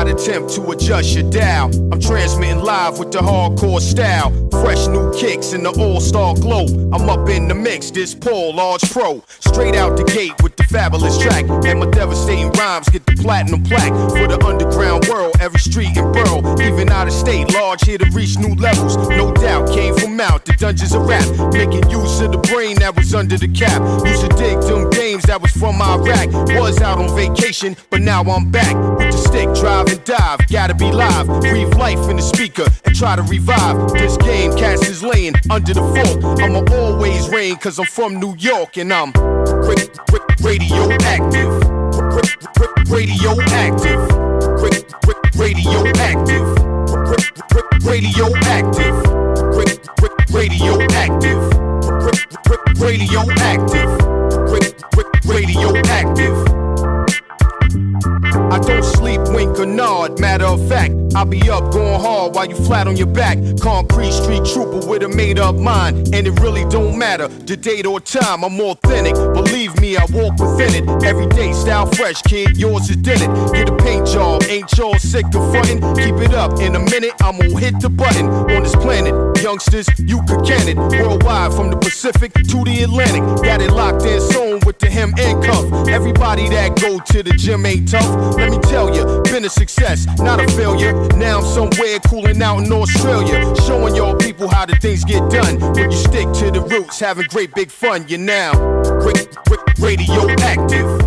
not attempt to adjust your dial. I'm transmitting live with the hardcore style. Fresh new kicks in the all-star glow. I'm up in the mix, this Paul, large pro. Straight out the gate with the fabulous track. And my devastating rhymes get the platinum plaque. For the underground world, every street and borough. Even out of state, large here to reach new levels. No doubt, came from out the dungeons of rap. Making use of the brain that was under the cap. Used to dig them games that was from Iraq. Was out on vacation, but now I'm back. With the stick, drive and dive. Gotta be live, breathe life in the speaker and try to revive this game. Cast is laying under the fort. I'ma always reign cause I'm from New York and I'm radioactive. Radioactive. Radioactive. Radioactive. Radioactive. Radioactive. Radioactive. I don't sleep, wink or nod. Matter of fact, I'll be up going hard while you flat on your back. Concrete street trooper with a made up mind. And it really don't matter the date or time. I'm authentic, believe me, I walk within it. Every day, style fresh, kid, yours is did it. Get a paint job, ain't y'all sick of frontin'? Keep it up, in a minute, I'm gonna hit the button. On this planet, youngsters, you could can it. Worldwide, from the Pacific to the Atlantic. Got it locked in, sewn with the hem and cuff. Everybody that go to the gym ain't tough. Let me tell you, been a success, not a failure. Now I'm somewhere cooling out in Australia, showing y'all people how the things get done. When you stick to the roots, having great big fun, you're now radioactive.